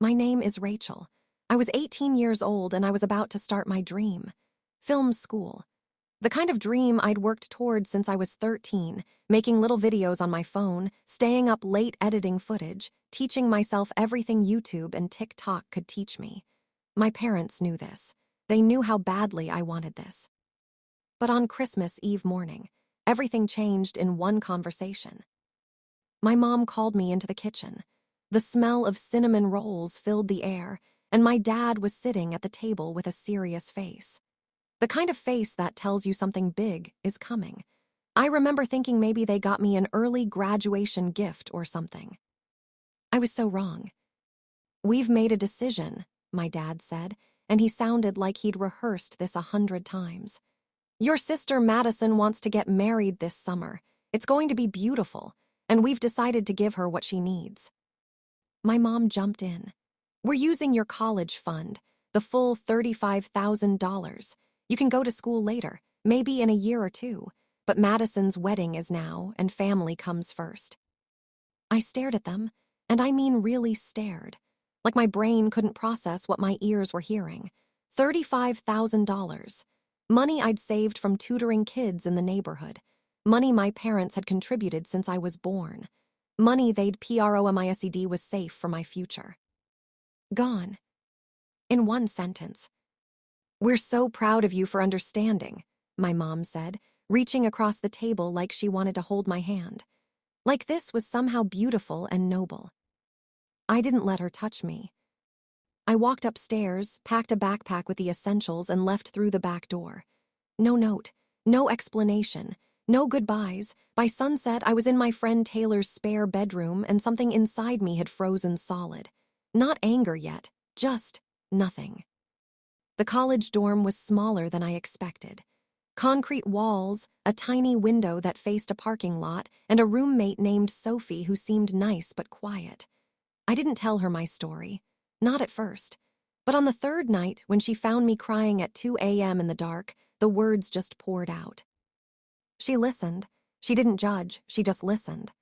My name is Rachel. I was 18 years old and I was about to start my dream. Film school. The kind of dream I'd worked toward since I was 13, making little videos on my phone, staying up late editing footage, teaching myself everything YouTube and TikTok could teach me. My parents knew this. They knew how badly I wanted this. But on Christmas Eve morning, everything changed in one conversation. My mom called me into the kitchen. The smell of cinnamon rolls filled the air, and my dad was sitting at the table with a serious face. The kind of face that tells you something big is coming. I remember thinking maybe they got me an early graduation gift or something. I was so wrong. "We've made a decision," my dad said, and he sounded like he'd rehearsed this 100 times. "Your sister Madison wants to get married this summer. It's going to be beautiful, and we've decided to give her what she needs." My mom jumped in. "We're using your college fund, the full $35,000. You can go to school later, maybe in a year or two, but Madison's wedding is now, and family comes first." I stared at them, and I mean really stared, like my brain couldn't process what my ears were hearing. $35,000. Money I'd saved from tutoring kids in the neighborhood. Money my parents had contributed since I was born. Money they'd promised was safe for my future. Gone. In one sentence. "We're so proud of you for understanding," my mom said, reaching across the table like she wanted to hold my hand. Like this was somehow beautiful and noble. I didn't let her touch me. I walked upstairs, packed a backpack with the essentials, and left through the back door. No note, no explanation, no goodbyes. By sunset, I was in my friend Taylor's spare bedroom, and something inside me had frozen solid. Not anger yet, just nothing. The college dorm was smaller than I expected. Concrete walls, a tiny window that faced a parking lot, and a roommate named Sophie who seemed nice but quiet. I didn't tell her my story. Not at first. But on the third night, when she found me crying at 2 a.m. in the dark, the words just poured out. She listened. She didn't judge, she just listened.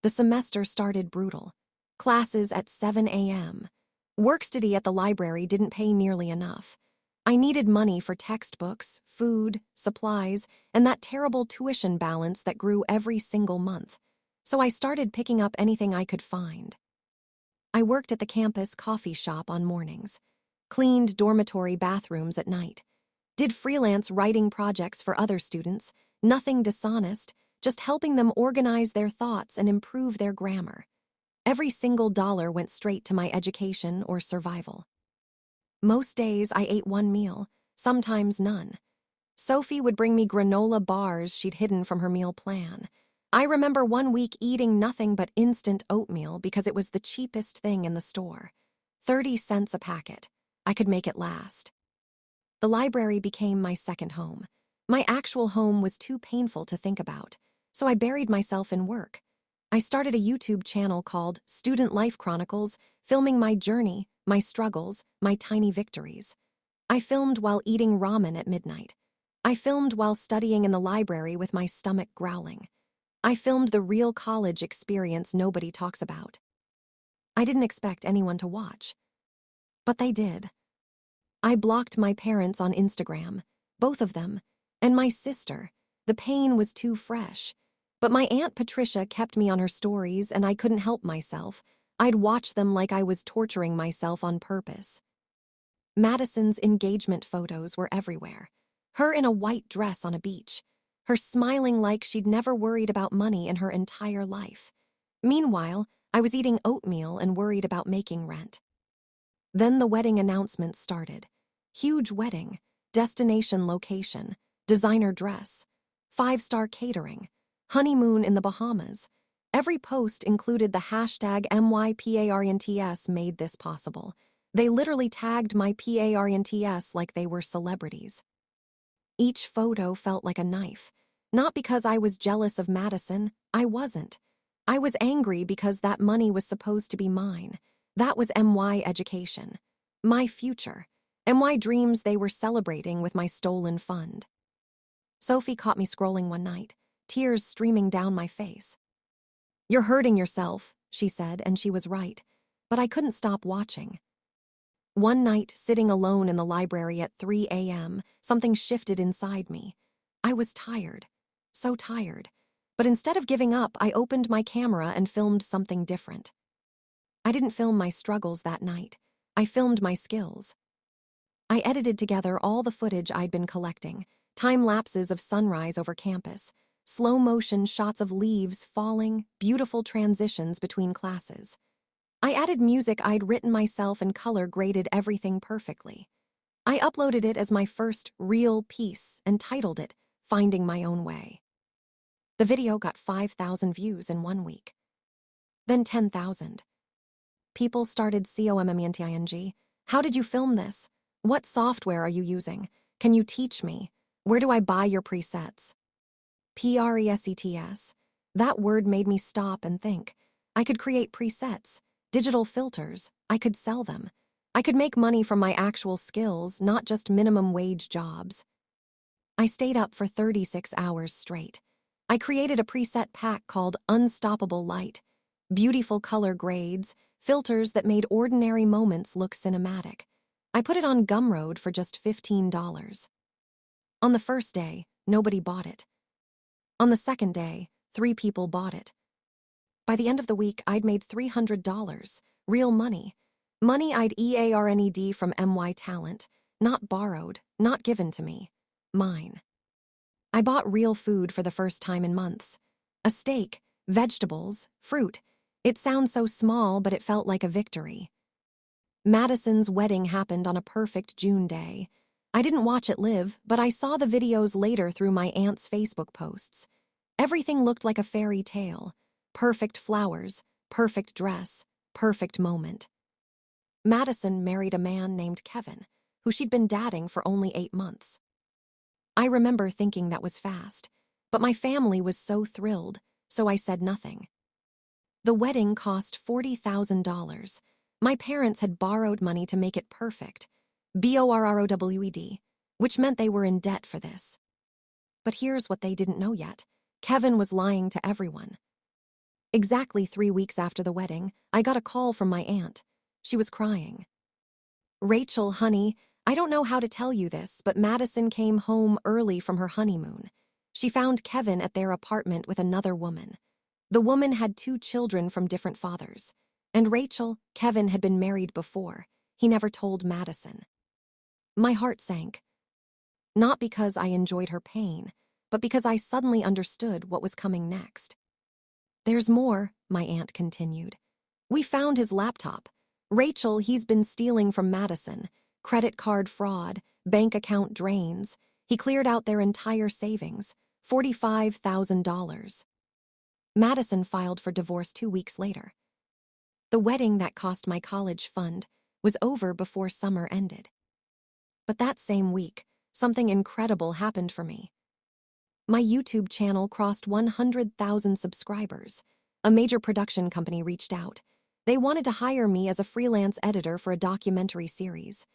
The semester started brutal. Classes at 7 a.m. Work study at the library didn't pay nearly enough. I needed money for textbooks, food, supplies, and that terrible tuition balance that grew every single month. So I started picking up anything I could find. I worked at the campus coffee shop on mornings, cleaned dormitory bathrooms at night, did freelance writing projects for other students, nothing dishonest, just helping them organize their thoughts and improve their grammar. Every single dollar went straight to my education or survival. Most days I ate one meal, sometimes none. Sophie would bring me granola bars she'd hidden from her meal plan. I remember one week eating nothing but instant oatmeal because it was the cheapest thing in the store. 30 cents a packet. I could make it last. The library became my second home. My actual home was too painful to think about, so I buried myself in work. I started a YouTube channel called Student Life Chronicles, filming my journey, my struggles, my tiny victories. I filmed while eating ramen at midnight. I filmed while studying in the library with my stomach growling. I filmed the real college experience nobody talks about. I didn't expect anyone to watch. But they did. I blocked my parents on Instagram, both of them, and my sister. The pain was too fresh. But my Aunt Patricia kept me on her stories, and I couldn't help myself. I'd watch them like I was torturing myself on purpose. Madison's engagement photos were everywhere. Her in a white dress on a beach. Her smiling like she'd never worried about money in her entire life. Meanwhile, I was eating oatmeal and worried about making rent. Then the wedding announcement started. Huge wedding, destination location, designer dress, 5-star catering, honeymoon in the Bahamas. Every post included the hashtag #MyParents made this possible. They literally tagged my parents like they were celebrities. Each photo felt like a knife. Not because I was jealous of Madison, I wasn't. I was angry because that money was supposed to be mine. That was MY education. My future. MY dreams they were celebrating with my stolen fund. Sophie caught me scrolling one night, tears streaming down my face. "You're hurting yourself," she said, and she was right. but I couldn't stop watching. One night, sitting alone in the library at 3 a.m., something shifted inside me. I was tired, so tired. But instead of giving up, I opened my camera and filmed something different. I didn't film my struggles that night. I filmed my skills. I edited together all the footage I'd been collecting, time lapses of sunrise over campus, slow motion shots of leaves falling, beautiful transitions between classes. I added music I'd written myself and color graded everything perfectly. I uploaded it as my first real piece and titled it Finding My Own Way. The video got 5,000 views in 1 week. Then 10,000. People started COMMENTING. How did you film this? What software are you using? Can you teach me? Where do I buy your presets? Presets. That word made me stop and think. I could create presets, digital filters. I could sell them. I could make money from my actual skills, not just minimum wage jobs. I stayed up for 36 hours straight. I created a preset pack called Unstoppable Light, beautiful color grades, filters that made ordinary moments look cinematic. I put it on Gumroad for just $15. On the first day, nobody bought it. On the second day, 3 people bought it. By the end of the week, I'd made $300, real money. Money I'd earned from MY Talent, not borrowed, not given to me. Mine. I bought real food for the first time in months. A steak, vegetables, fruit. It sounds so small, but it felt like a victory. Madison's wedding happened on a perfect June day. I didn't watch it live, but I saw the videos later through my aunt's Facebook posts. Everything looked like a fairy tale. Perfect flowers, perfect dress, perfect moment. Madison married a man named Kevin, who she'd been dating for only 8 months. I remember thinking that was fast, but my family was so thrilled, so I said nothing. The wedding cost $40,000. My parents had borrowed money to make it perfect, BORROWED, which meant they were in debt for this. But here's what they didn't know yet. Kevin was lying to everyone. Exactly 3 weeks after the wedding, I got a call from my aunt. She was crying. Rachel, honey, I don't know how to tell you this, but Madison came home early from her honeymoon. She found Kevin at their apartment with another woman. The woman had 2 children from different fathers. And Rachel, Kevin had been married before. He never told Madison. My heart sank. Not because I enjoyed her pain, but because I suddenly understood what was coming next. There's more, my aunt continued. We found his laptop. Rachel, he's been stealing from Madison. Credit card fraud, bank account drains. He cleared out their entire savings, $45,000. Madison filed for divorce 2 weeks later. The wedding that cost my college fund was over before summer ended. But that same week, something incredible happened for me. My YouTube channel crossed 100,000 subscribers. A major production company reached out. They wanted to hire me as a freelance editor for a documentary series.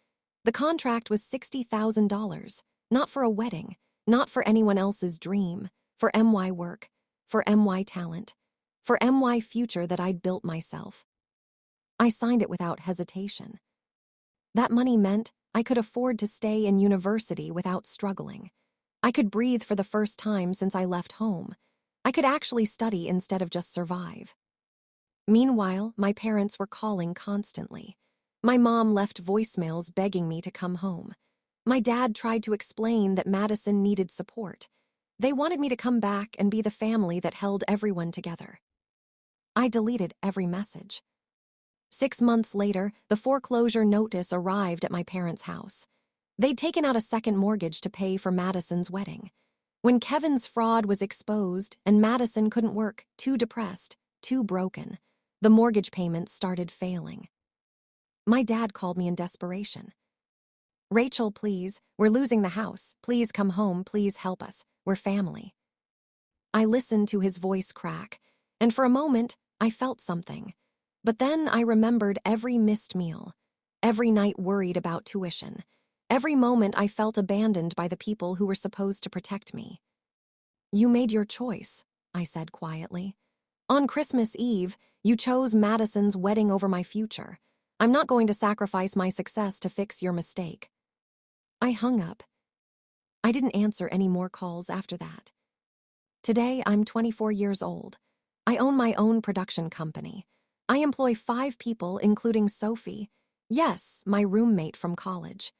The contract was $60,000, not for a wedding, not for anyone else's dream, for MY work, for MY talent, for MY future that I'd built myself. I signed it without hesitation. That money meant I could afford to stay in university without struggling. I could breathe for the first time since I left home. I could actually study instead of just survive. Meanwhile, my parents were calling constantly. My mom left voicemails begging me to come home. My dad tried to explain that Madison needed support. They wanted me to come back and be the family that held everyone together. I deleted every message. 6 months later, the foreclosure notice arrived at my parents' house. They'd taken out a second mortgage to pay for Madison's wedding. When Kevin's fraud was exposed and Madison couldn't work, too depressed, too broken, the mortgage payments started failing. My dad called me in desperation. Rachel, please, we're losing the house. Please come home. Please help us. We're family. I listened to his voice crack, and for a moment, I felt something. But then I remembered every missed meal, every night worried about tuition, every moment I felt abandoned by the people who were supposed to protect me. You made your choice, I said quietly. On Christmas Eve, you chose Madison's wedding over my future. I'm not going to sacrifice my success to fix your mistake. I hung up. I didn't answer any more calls after that. Today, I'm 24 years old. I own my own production company. I employ 5 people, including Sophie. Yes, my roommate from college.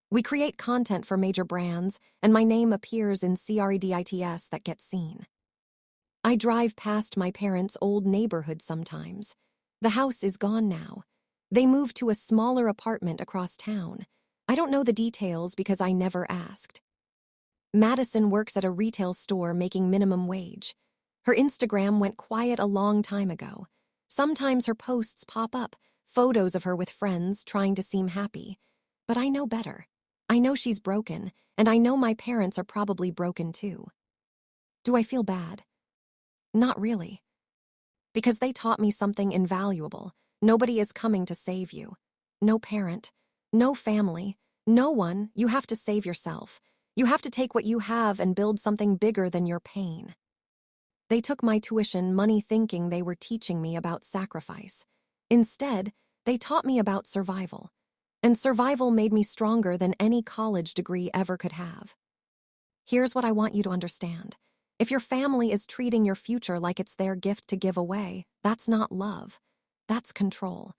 We create content for major brands, and my name appears in CREDITS that gets seen. I drive past my parents' old neighborhood sometimes. The house is gone now. They moved to a smaller apartment across town. I don't know the details because I never asked. Madison works at a retail store making minimum wage. Her Instagram went quiet a long time ago. Sometimes her posts pop up, photos of her with friends trying to seem happy. But I know better. I know she's broken, and I know my parents are probably broken too. Do I feel bad? Not really. Because they taught me something invaluable. Nobody is coming to save you. No parent, no family, no one. You have to save yourself. You have to take what you have and build something bigger than your pain. They took my tuition money thinking they were teaching me about sacrifice. Instead, they taught me about survival. And survival made me stronger than any college degree ever could have. Here's what I want you to understand. If your family is treating your future like it's their gift to give away, that's not love. That's control.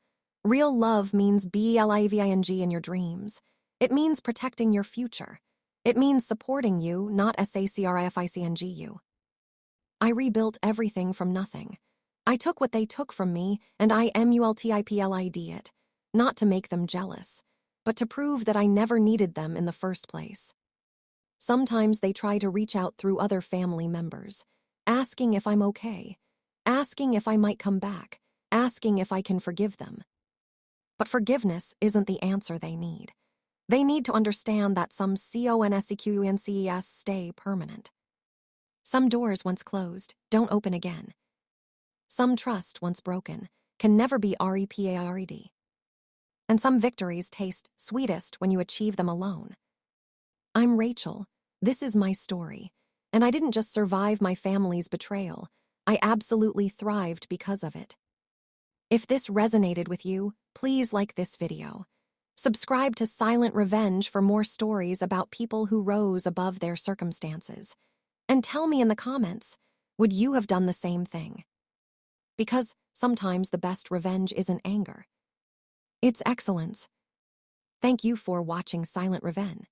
Real love means BELIVING in your dreams. It means protecting your future. It means supporting you, not SACRIFICNG you. I rebuilt everything from nothing. I took what they took from me, and I MULTIPLID it. Not to make them jealous, but to prove that I never needed them in the first place. Sometimes they try to reach out through other family members, asking if I'm okay, asking if I might come back, asking if I can forgive them. But forgiveness isn't the answer they need. They need to understand that some CONSEQUENCES stay permanent. Some doors once closed don't open again. Some trust once broken can never be REPARED. And some victories taste sweetest when you achieve them alone. I'm Rachel. This is my story. And I didn't just survive my family's betrayal. I absolutely thrived because of it. If this resonated with you, please like this video. Subscribe to Silent Revenge for more stories about people who rose above their circumstances. And tell me in the comments, would you have done the same thing? Because sometimes the best revenge isn't anger. It's excellence. Thank you for watching Silent Revenge.